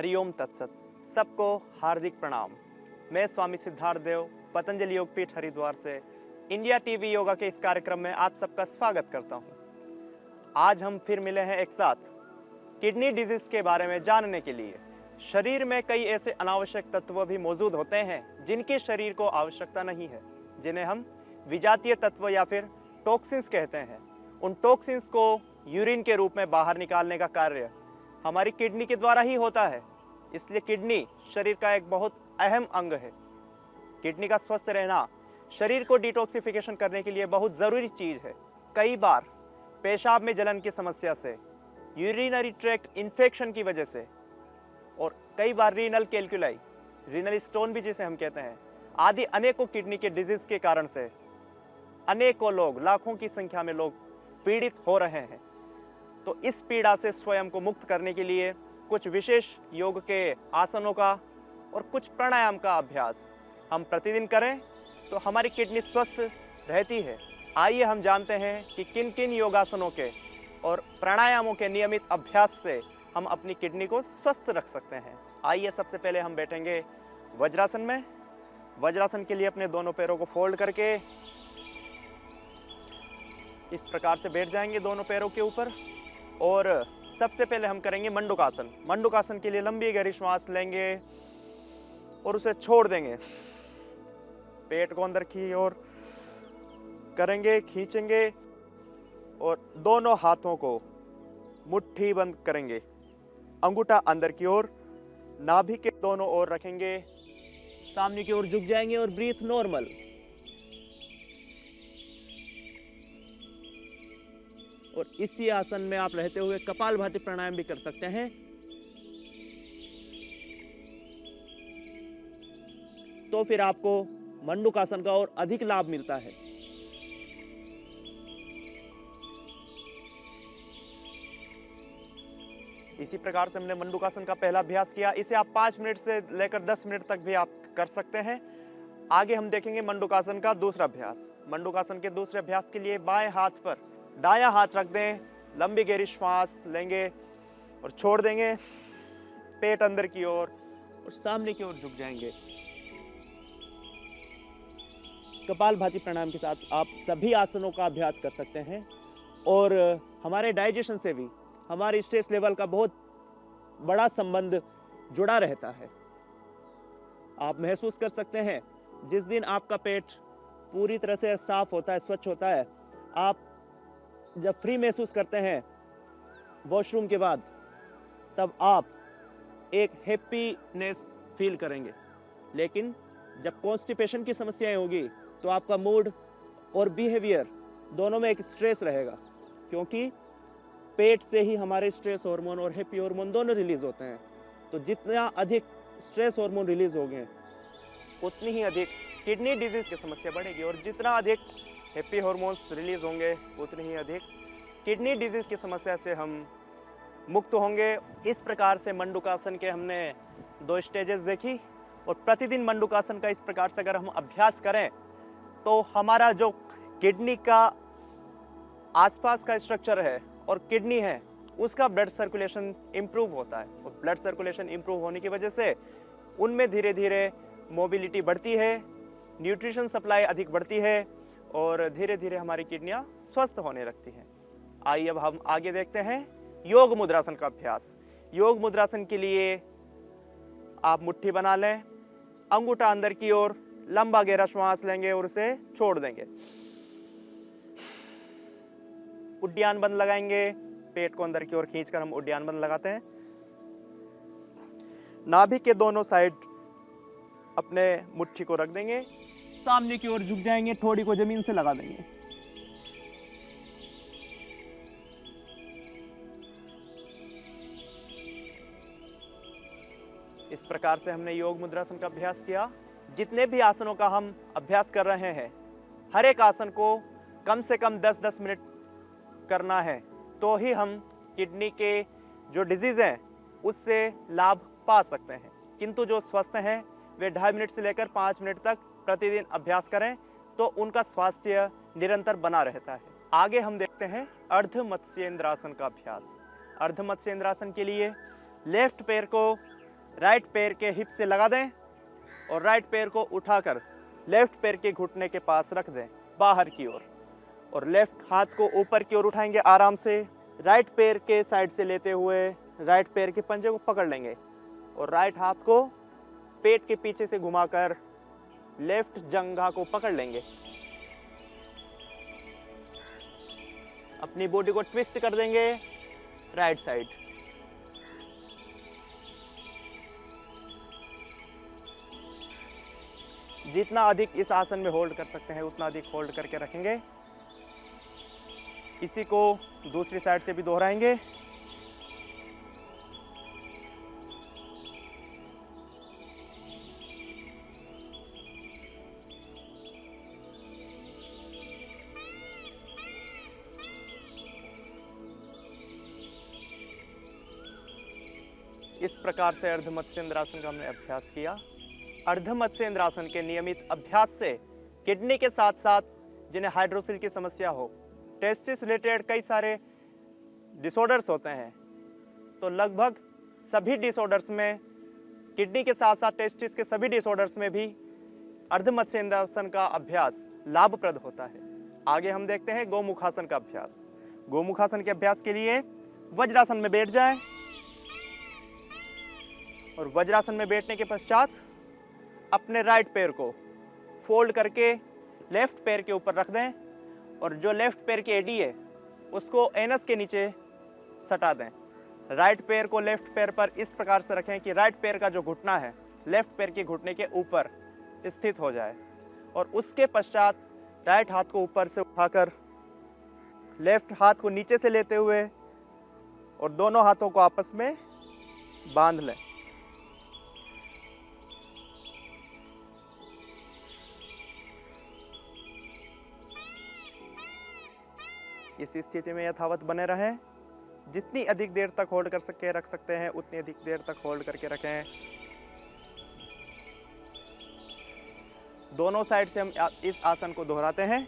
हरिओम तत्सत। सबको हार्दिक प्रणाम। मैं स्वामी सिद्धार्थ देव पतंजलि योगपीठ हरिद्वार से इंडिया टीवी योगा के इस कार्यक्रम में आप सबका स्वागत करता हूं। आज हम फिर मिले हैं एक साथ किडनी डिजीज के बारे में जानने के लिए। शरीर में कई ऐसे अनावश्यक तत्व भी मौजूद होते हैं जिनकी शरीर को आवश्यकता नहीं है, जिन्हें हम विजातीय तत्व या फिर टॉक्सिन्स कहते हैं। उन टॉक्सिन्स को यूरिन के रूप में बाहर निकालने का कार्य हमारी किडनी के द्वारा ही होता है। इसलिए किडनी शरीर का एक बहुत अहम अंग है। किडनी का स्वस्थ रहना शरीर को डिटॉक्सिफिकेशन करने के लिए बहुत ज़रूरी चीज़ है। कई बार पेशाब में जलन की समस्या से, यूरिनरी ट्रैक्ट इन्फेक्शन की वजह से और कई बार रीनल कैल्कुलाई, रीनल स्टोन भी जिसे हम कहते हैं, आदि अनेकों किडनी के डिजीज़ के कारण से अनेकों लोग, लाखों की संख्या में लोग पीड़ित हो रहे हैं। तो इस पीड़ा से स्वयं को मुक्त करने के लिए कुछ विशेष योग के आसनों का और कुछ प्राणायाम का अभ्यास हम प्रतिदिन करें तो हमारी किडनी स्वस्थ रहती है। आइए हम जानते हैं कि किन किन योगासनों के और प्राणायामों के नियमित अभ्यास से हम अपनी किडनी को स्वस्थ रख सकते हैं। आइए सबसे पहले हम बैठेंगे वज्रासन में। वज्रासन के लिए अपने दोनों पैरों को फोल्ड करके इस प्रकार से बैठ जाएंगे दोनों पैरों के ऊपर। और सबसे पहले हम करेंगे मंडूकासन। मंडूकासन के लिए लंबी गहरी श्वास लेंगे और उसे छोड़ देंगे। पेट को अंदर की ओर करेंगे, खींचेंगे और दोनों हाथों को मुट्ठी बंद करेंगे। अंगूठा अंदर की ओर, नाभि के दोनों ओर रखेंगे, सामने की ओर झुक जाएंगे और ब्रीथ नॉर्मल। और इसी आसन में आप रहते हुए कपालभाति प्राणायाम भी कर सकते हैं। तो फिर आपको मंडूकासन का और अधिक लाभ मिलता है। इसी प्रकार से हमने मंडूकासन का पहला अभ्यास किया। इसे आप 5 मिनट से लेकर 10 मिनट तक भी आप कर सकते हैं। आगे हम देखेंगे मंडूकासन का दूसरा अभ्यास। मंडूकासन के दूसरे अभ्यास के लिए बाएं हाथ पर दायां हाथ रख दें, लंबी गहरी श्वास लेंगे और छोड़ देंगे। पेट अंदर की ओर और सामने की ओर झुक जाएंगे। कपालभाति प्राणायाम के साथ आप सभी आसनों का अभ्यास कर सकते हैं और हमारे डाइजेशन से भी हमारे स्ट्रेस लेवल का बहुत बड़ा संबंध जुड़ा रहता है। आप महसूस कर सकते हैं जिस दिन आपका पेट पूरी तरह से साफ होता है, स्वच्छ होता है, आप जब फ्री महसूस करते हैं वॉशरूम के बाद, तब आप एक हैप्पीनेस फील करेंगे। लेकिन जब कॉन्स्टिपेशन की समस्याएं होगी तो आपका मूड और बिहेवियर दोनों में एक स्ट्रेस रहेगा, क्योंकि पेट से ही हमारे स्ट्रेस हार्मोन और हैप्पी हार्मोन दोनों रिलीज होते हैं। तो जितना अधिक स्ट्रेस हार्मोन रिलीज होंगे उतनी ही अधिक किडनी डिजीज की समस्या बढ़ेगी, और जितना अधिक हैप्पी हार्मोन्स रिलीज होंगे उतनी ही अधिक किडनी डिजीज की समस्या से हम मुक्त होंगे। इस प्रकार से मंडूकासन के हमने 2 स्टेजेस देखी, और प्रतिदिन मंडूकासन का इस प्रकार से अगर हम अभ्यास करें तो हमारा जो किडनी का आसपास का स्ट्रक्चर है और किडनी है उसका ब्लड सर्कुलेशन इम्प्रूव होता है, और ब्लड सर्कुलेशन इम्प्रूव होने की वजह से उनमें धीरे धीरे मोबिलिटी बढ़ती है, न्यूट्रिशन सप्लाई अधिक बढ़ती है और धीरे धीरे हमारी किडनियां स्वस्थ होने लगती हैं। आइए अब हम आगे देखते हैं योग मुद्रासन का अभ्यास। योग मुद्रासन के लिए आप मुट्ठी बना लें, अंगूठा अंदर की ओर, लंबा गहरा श्वास लेंगे और उसे छोड़ देंगे। उड्डयन बंद लगाएंगे, पेट को अंदर की ओर खींचकर हम उड्डयन बंद लगाते हैं। नाभि के दोनों साइड अपने मुट्ठी को रख देंगे, सामने की ओर झुक जाएंगे, ठोड़ी को जमीन से लगा देंगे। इस प्रकार से हमने योग मुद्रासन का अभ्यास किया। जितने भी आसनों का हम अभ्यास कर रहे हैं, हर एक आसन को कम से कम 10-10 मिनट करना है, तो ही हम किडनी के जो डिजीज हैं उससे लाभ पा सकते हैं। किंतु जो स्वस्थ हैं वे 2.5 मिनट से लेकर 5 मिनट तक प्रतिदिन अभ्यास करें तो उनका स्वास्थ्य निरंतर बना रहता है। आगे हम देखते हैं अर्ध मत्स्येंद्रासन का अभ्यास। अर्ध मत्स्येंद्रासन के लिए लेफ्ट पैर को राइट पैर के हिप से लगा दें और राइट पैर को उठाकर लेफ्ट पैर के घुटने के पास रख दें बाहर की ओर, और लेफ्ट हाथ को ऊपर की ओर उठाएंगे आराम से। राइट पैर के साइड से लेते हुए राइट पैर के पंजे को पकड़ लेंगे और राइट हाथ को पेट के पीछे से घुमाकर लेफ्ट जंघा को पकड़ लेंगे। अपनी बॉडी को ट्विस्ट कर देंगे राइट साइड। जितना अधिक इस आसन में होल्ड कर सकते हैं उतना अधिक होल्ड करके रखेंगे। इसी को दूसरी साइड से भी दोहराएंगे। इस प्रकार से अर्ध मत्स्येंद्रासन का हमने अभ्यास किया। अर्ध मत्स्येंद्रासन के नियमित अभ्यास से किडनी के साथ साथ जिन्हें हाइड्रोसिल की समस्या हो, टेस्टिस रिलेटेड कई सारे डिसऑर्डर्स होते हैं, तो लगभग सभी डिसऑर्डर्स में, किडनी के साथ साथ टेस्टिस के सभी डिसऑर्डर्स में भी अर्ध मत्स्येंद्रासन का अभ्यास लाभप्रद होता है। आगे हम देखते हैं गोमुखासन का अभ्यास। गोमुखासन के अभ्यास के लिए वज्रासन में बैठ जाएं और वज्रासन में बैठने के पश्चात अपने राइट पैर को फोल्ड करके लेफ्ट पैर के ऊपर रख दें और जो लेफ्ट पैर की एडी है उसको एनस के नीचे सटा दें। राइट पैर को लेफ्ट पैर पर इस प्रकार से रखें कि राइट पैर का जो घुटना है लेफ्ट पैर के घुटने के ऊपर स्थित हो जाए, और उसके पश्चात राइट हाथ को ऊपर से उठाकर लेफ्ट हाथ को नीचे से लेते हुए और दोनों हाथों को आपस में बांध लें। इस स्थिति में यथावत बने रहें। जितनी अधिक देर तक होल्ड कर सके रख सकते हैं उतनी अधिक देर तक होल्ड करके रखें। दोनों साइड से हम इस आसन को दोहराते हैं।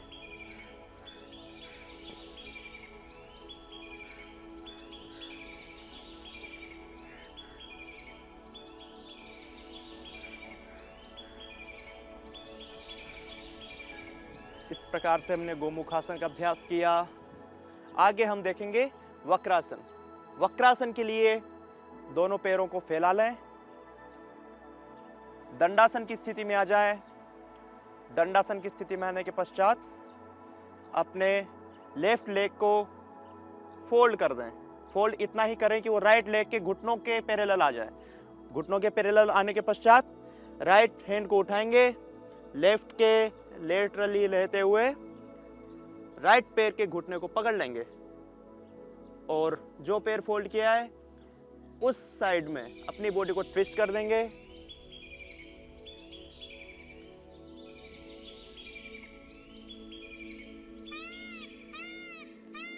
इस प्रकार से हमने गोमुखासन का अभ्यास किया। आगे हम देखेंगे वक्रासन। वक्रासन के लिए दोनों पैरों को फैला लें, दंडासन की स्थिति में आ जाएं। दंडासन की स्थिति में आने के पश्चात अपने लेफ्ट लेग को फोल्ड कर दें। फोल्ड इतना ही करें कि वो राइट लेग के घुटनों के पैरेलल आ जाए। घुटनों के पैरेलल आने के पश्चात राइट हैंड को उठाएंगे, लेफ्ट के लेटरली लेते हुए राइट पैर के घुटने को पकड़ लेंगे और जो पैर फोल्ड किया है उस साइड में अपनी बॉडी को ट्विस्ट कर देंगे।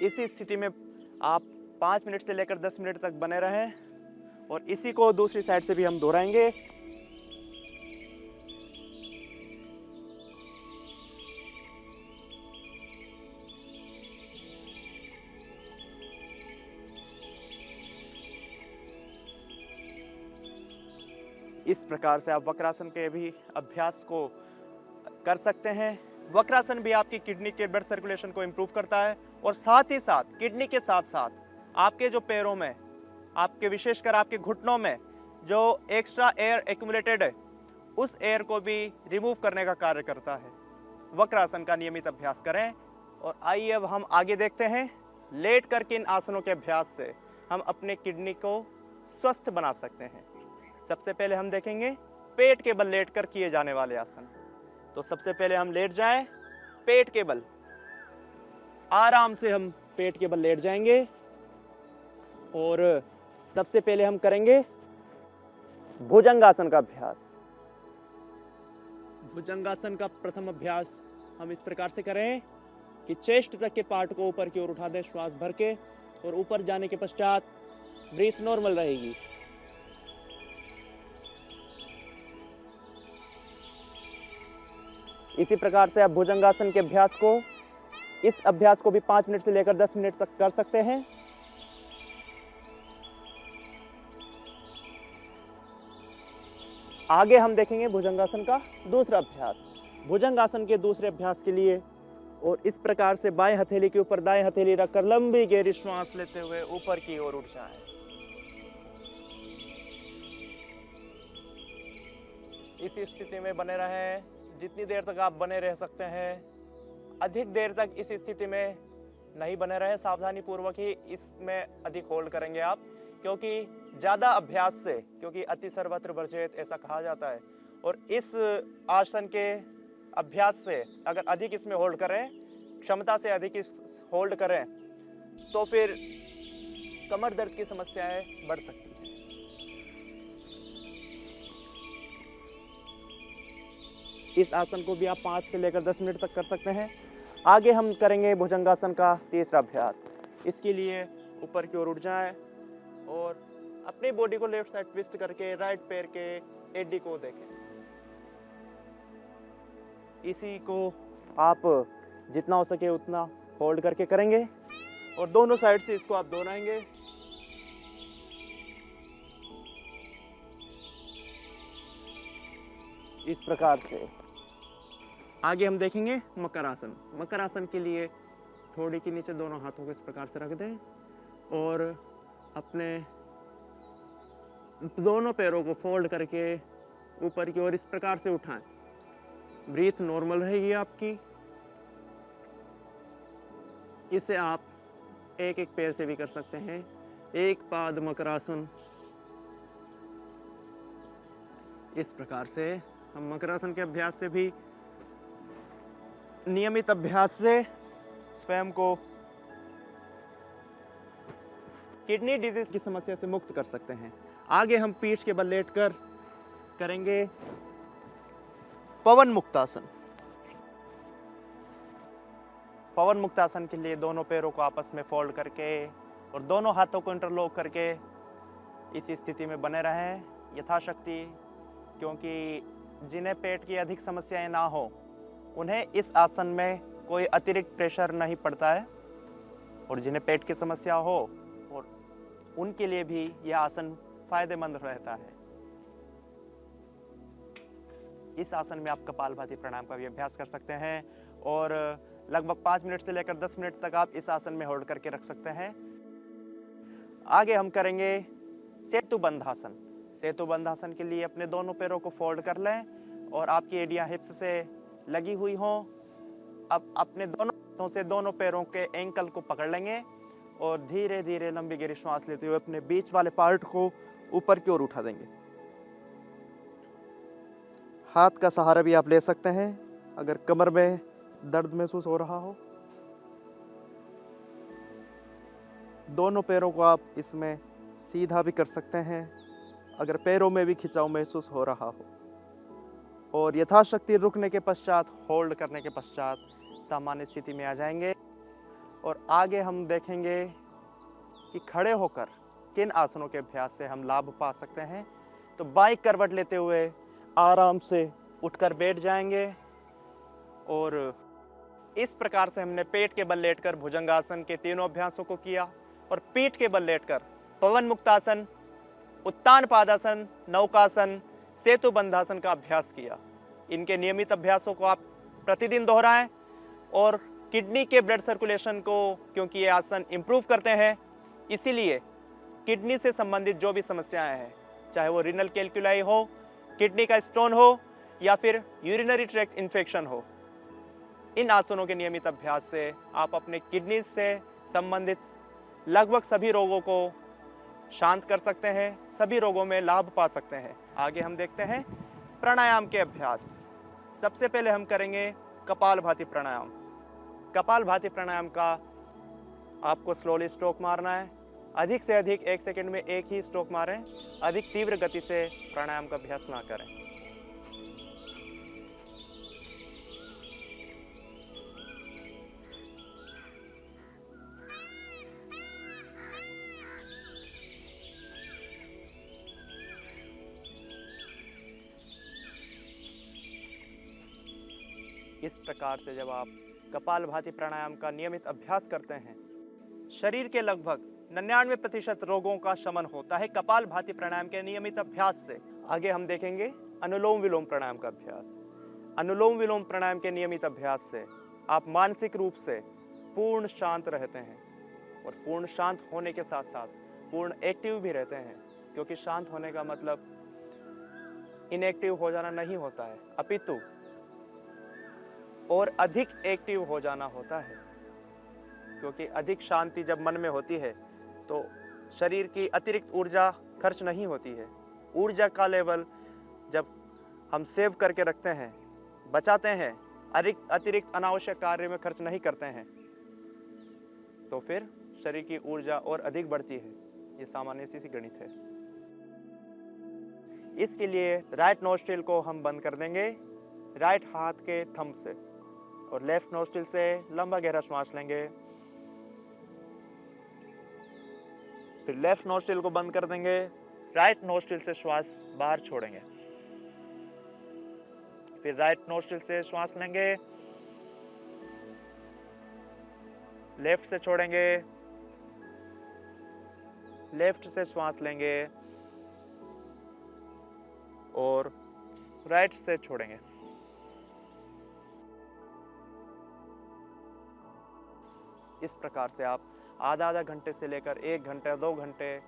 इसी स्थिति में आप 5 मिनट से लेकर 10 मिनट तक बने रहें और इसी को दूसरी साइड से भी हम दोहराएंगे। इस प्रकार से आप वक्रासन के भी अभ्यास को कर सकते हैं। वक्रासन भी आपकी किडनी के ब्लड सर्कुलेशन को इम्प्रूव करता है और साथ ही साथ किडनी के साथ साथ आपके जो पैरों में, आपके विशेषकर आपके घुटनों में जो एक्स्ट्रा एयर एक्यूमुलेटेड है उस एयर को भी रिमूव करने का कार्य करता है। वक्रासन का नियमित अभ्यास करें। और आइए अब हम आगे देखते हैं लेट कर किन आसनों के अभ्यास से हम अपने किडनी को स्वस्थ बना सकते हैं। सबसे पहले हम देखेंगे पेट के बल लेट कर किए जाने वाले आसन। तो सबसे पहले हम लेट जाएं, पेट के बल। आराम से हम पेट के बल लेट जाएंगे और सबसे पहले हम करेंगे भुजंगासन का अभ्यास। भुजंगासन का प्रथम अभ्यास हम इस प्रकार से करें कि चेस्ट तक के पार्ट को ऊपर की ओर उठा दें श्वास भर के, और ऊपर जाने के पश्चात ब्रीथ नॉर्मल रहेगी। इसी प्रकार से आप भुजंगासन के अभ्यास को, इस अभ्यास को भी 5 मिनट से लेकर 10 मिनट तक कर सकते हैं। आगे हम देखेंगे भुजंगासन का दूसरा अभ्यास। भुजंगासन के दूसरे अभ्यास के लिए और इस प्रकार से बाएं हथेली के ऊपर दाएं हथेली रखकर लंबी गहरी श्वास लेते हुए ऊपर की ओर उठ जाएं। इस स्थिति में बने रहें। जितनी देर तक आप बने रह सकते हैं, अधिक देर तक इस स्थिति में नहीं बने रहे। सावधानी पूर्वक ही इसमें अधिक होल्ड करेंगे आप, क्योंकि ज़्यादा अभ्यास से, क्योंकि अति सर्वत्र वर्जेत ऐसा कहा जाता है, और इस आसन के अभ्यास से अगर अधिक इसमें होल्ड करें, क्षमता से अधिक इस होल्ड करें, तो फिर कमर दर्द की समस्याएं बढ़ सकती हैं। इस आसन को भी आप 5 से लेकर 10 मिनट तक कर सकते हैं। आगे हम करेंगे भुजंगासन का तीसरा अभ्यास। इसके लिए ऊपर की ओर उठ जाएं और अपनी बॉडी को लेफ्ट साइड ट्विस्ट करके राइट पैर के एडी को देखें। इसी को आप जितना हो सके उतना होल्ड करके करेंगे और दोनों साइड से इसको आप दोहराएंगे। इस प्रकार से आगे हम देखेंगे मकर आसन। मकर आसन के लिए थोड़ी के नीचे दोनों हाथों को इस प्रकार से रख दें और अपने दोनों पैरों को फोल्ड करके ऊपर की ओर इस प्रकार से उठाएं। ब्रीथ नॉर्मल रहेगी आपकी। इसे आप एक एक पैर से भी कर सकते हैं। एक पाद मकरासन। इस प्रकार से हम मकरासन के अभ्यास से भी, नियमित अभ्यास से स्वयं को किडनी डिजीज की समस्या से मुक्त कर सकते हैं। आगे हम पीठ के बल लेटकर करेंगे पवन मुक्तासन। पवन मुक्तासन के लिए दोनों पैरों को आपस में फोल्ड करके और दोनों हाथों को इंटरलॉक करके इस स्थिति में बने रहें यथाशक्ति, क्योंकि जिन्हें पेट की अधिक समस्याएं ना हो उन्हें इस आसन में कोई अतिरिक्त प्रेशर नहीं पड़ता है, और जिन्हें पेट की समस्या हो और उनके लिए भी यह आसन फायदेमंद रहता है। इस आसन में आप कपालभाति प्राणायाम का भी अभ्यास कर सकते हैं और लगभग 5 मिनट से लेकर 10 मिनट तक आप इस आसन में होल्ड करके रख सकते हैं। आगे हम करेंगे सेतु बंधासन। सेतु बंधासन के लिए अपने दोनों पैरों को फोल्ड कर लें और आपकी एडियां हिप्स से लगी हुई हों। अब अपने दोनों हाथों से दोनों पैरों के एंकल को पकड़ लेंगे और धीरे धीरे लंबी गहरी श्वास लेते हुए अपने बीच वाले पार्ट को ऊपर की ओर उठा देंगे। हाथ का सहारा भी आप ले सकते हैं अगर कमर में दर्द महसूस हो रहा हो। दोनों पैरों को आप इसमें सीधा भी कर सकते हैं अगर पैरों में भी खिंचाव महसूस हो रहा हो, और यथाशक्ति रुकने के पश्चात, होल्ड करने के पश्चात सामान्य स्थिति में आ जाएंगे। और आगे हम देखेंगे कि खड़े होकर किन आसनों के अभ्यास से हम लाभ पा सकते हैं। तो बाएं करवट लेते हुए आराम से उठकर बैठ जाएंगे और इस प्रकार से हमने पेट के बल लेटकर भुजंगासन के तीनों अभ्यासों को किया और पीठ के बल लेटकर पवन मुक्तासन, उत्तान पादासन, नौकासन, सेतु बंधासन का अभ्यास किया। इनके नियमित अभ्यासों को आप प्रतिदिन दोहराएं और किडनी के ब्लड सर्कुलेशन को, क्योंकि ये आसन इम्प्रूव करते हैं, इसीलिए किडनी से संबंधित जो भी समस्याएं हैं, चाहे वो रीनल कैल्कुलाई हो, किडनी का स्टोन हो या फिर यूरिनरी ट्रैक्ट इन्फेक्शन हो, इन आसनों के नियमित अभ्यास से आप अपने किडनी से संबंधित लगभग सभी रोगों को शांत कर सकते हैं, सभी रोगों में लाभ पा सकते हैं। आगे हम देखते हैं प्राणायाम के अभ्यास। सबसे पहले हम करेंगे कपालभाति प्राणायाम। कपालभाति प्राणायाम का आपको स्लोली स्ट्रोक मारना है। अधिक से अधिक 1 सेकंड में एक ही स्ट्रोक मारें। अधिक तीव्र गति से प्राणायाम का अभ्यास ना करें। इस प्रकार से जब आप कपालभाति प्राणायाम का नियमित अभ्यास करते हैं, शरीर के लगभग 99% रोगों का शमन होता है कपालभाति प्राणायाम के नियमित अभ्यास से। आगे हम देखेंगे अनुलोम विलोम प्राणायाम का अभ्यास। अनुलोम विलोम प्राणायाम के नियमित अभ्यास से आप मानसिक रूप से पूर्ण शांत रहते हैं और पूर्ण शांत होने के साथ साथ पूर्ण एक्टिव भी रहते हैं, क्योंकि शांत होने का मतलब इनएक्टिव हो जाना नहीं होता है, अपितु और अधिक एक्टिव हो जाना होता है। क्योंकि अधिक शांति जब मन में होती है तो शरीर की अतिरिक्त ऊर्जा खर्च नहीं होती है। ऊर्जा का लेवल जब हम सेव करके रखते हैं, बचाते हैं, अतिरिक्त अनावश्यक कार्य में खर्च नहीं करते हैं, तो फिर शरीर की ऊर्जा और अधिक बढ़ती है। ये सामान्य सी गणित है। इसके लिए राइट नोस्ट्रिल को हम बंद कर देंगे राइट हाथ के थंब से और लेफ्ट नोस्ट्रिल से लंबा गहरा श्वास लेंगे। फिर लेफ्ट नोस्ट्रिल को बंद कर देंगे, राइट नोस्ट्रिल से श्वास बाहर छोड़ेंगे। फिर राइट नोस्ट्रिल से श्वास लेंगे, लेफ्ट से छोड़ेंगे, लेफ्ट से श्वास लेंगे और राइट से छोड़ेंगे। इस प्रकार से आप आधा घंटे से लेकर 1 घंटे, 2 घंटे,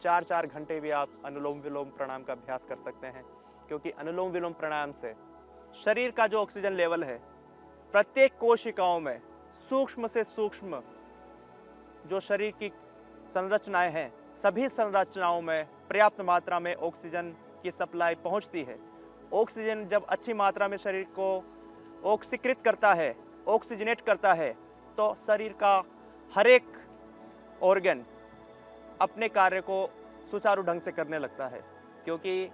4 घंटे भी आप अनुलोम विलोम प्राणायाम का अभ्यास कर सकते हैं। क्योंकि अनुलोम विलोम प्राणायाम से शरीर का जो ऑक्सीजन लेवल है, प्रत्येक कोशिकाओं में सूक्ष्म से सूक्ष्म जो शरीर की संरचनाएं हैं, सभी संरचनाओं में पर्याप्त मात्रा में ऑक्सीजन की सप्लाई पहुंचती है। ऑक्सीजन जब अच्छी मात्रा में शरीर को ऑक्सीकृत करता है, ऑक्सीजनेट करता है, तो शरीर का हर एक ऑर्गन अपने कार्य को सुचारू ढंग से करने लगता है। क्योंकि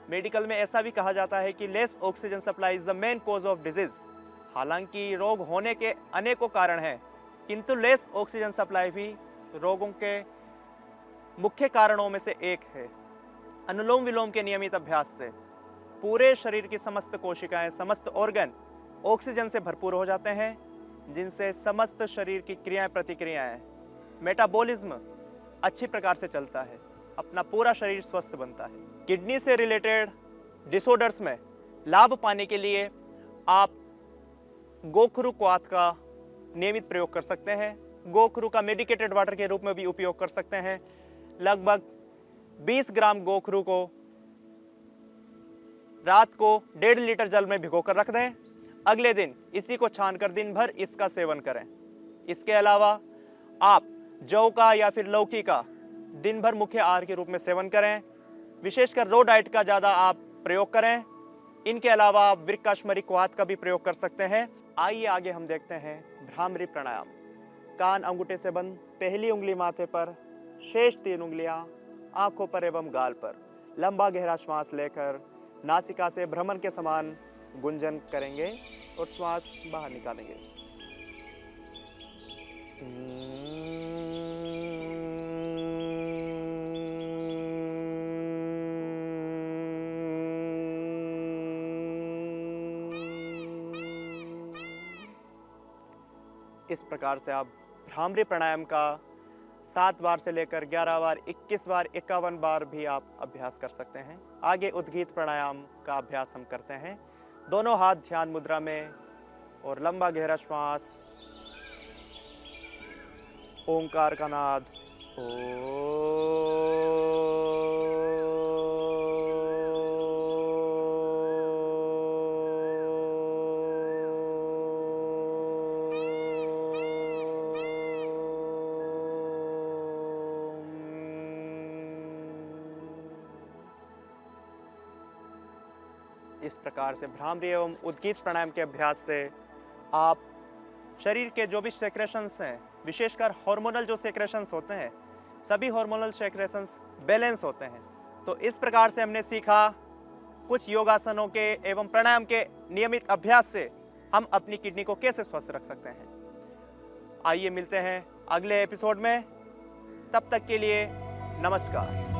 मेडिकल में ऐसा भी कहा जाता है कि less oxygen supply is the main cause of disease. हालांकि रोग होने के अनेकों कारण हैं, किंतु लेस ऑक्सीजन सप्लाई भी रोगों के मुख्य कारणों में से एक है। अनुलोम विलोम के नियमित अभ्यास से पूरे शरीर की समस्त कोशिकाएं, समस्त ऑर्गन ऑक्सीजन से भरपूर हो जाते हैं, जिनसे समस्त शरीर की क्रियाएं, प्रतिक्रियाएं, मेटाबॉलिज्म अच्छी प्रकार से चलता है, अपना पूरा शरीर स्वस्थ बनता है। किडनी से रिलेटेड डिसऑर्डर्स में लाभ पाने के लिए आप गोखरू क्वाथ का नियमित प्रयोग कर सकते हैं। गोखरू का मेडिकेटेड वाटर के रूप में भी उपयोग कर सकते हैं। लगभग 20 ग्राम गोखरू को रात को 1.5 लीटर जल में भिगोकर रख दें। अगले दिन इसी को छानकर दिन भर इसका सेवन करें। इसके अलावा आप जौ का या फिर लौकी का दिन भर मुख्य आहार के रूप में सेवन करें। विशेषकर रो डाइट का ज़्यादा आप प्रयोग करें। इनके अलावा आप वृक्काश्मरी क्वाथ का भी प्रयोग कर सकते हैं। आइए आगे हम देखते हैं भ्रामरी प्राणायाम। कान अंगूठे से बंद, पहली उंगली माथे पर, शेष 3 उंगलियां आंखों पर एवं गाल पर। लंबा गहरा श्वास लेकर नासिका से भ्रमण के समान गुंजन करेंगे और श्वास बाहर निकालेंगे। इस प्रकार से आप भ्रामरी प्राणायाम का 7 बार से लेकर 11 बार, 21 बार, 51 बार भी आप अभ्यास कर सकते हैं। आगे उद्गीत प्राणायाम का अभ्यास हम करते हैं। दोनों हाथ ध्यान मुद्रा में और लंबा गहरा श्वास, ओंकार का नाद, इस प्रकार से भ्रामरी एवं उद्गीत प्राणायाम के अभ्यास से आप शरीर के जो भी सेक्रेशंस हैं, विशेषकर हार्मोनल जो सेक्रेशंस होते हैं, सभी हार्मोनल सेक्रेशंस बैलेंस होते हैं। तो इस प्रकार से हमने सीखा कुछ योगासनों के एवं प्राणायाम के नियमित अभ्यास से हम अपनी किडनी को कैसे स्वस्थ रख सकते हैं। आइए मिलते हैं अगले एपिसोड में। तब तक के लिए नमस्कार।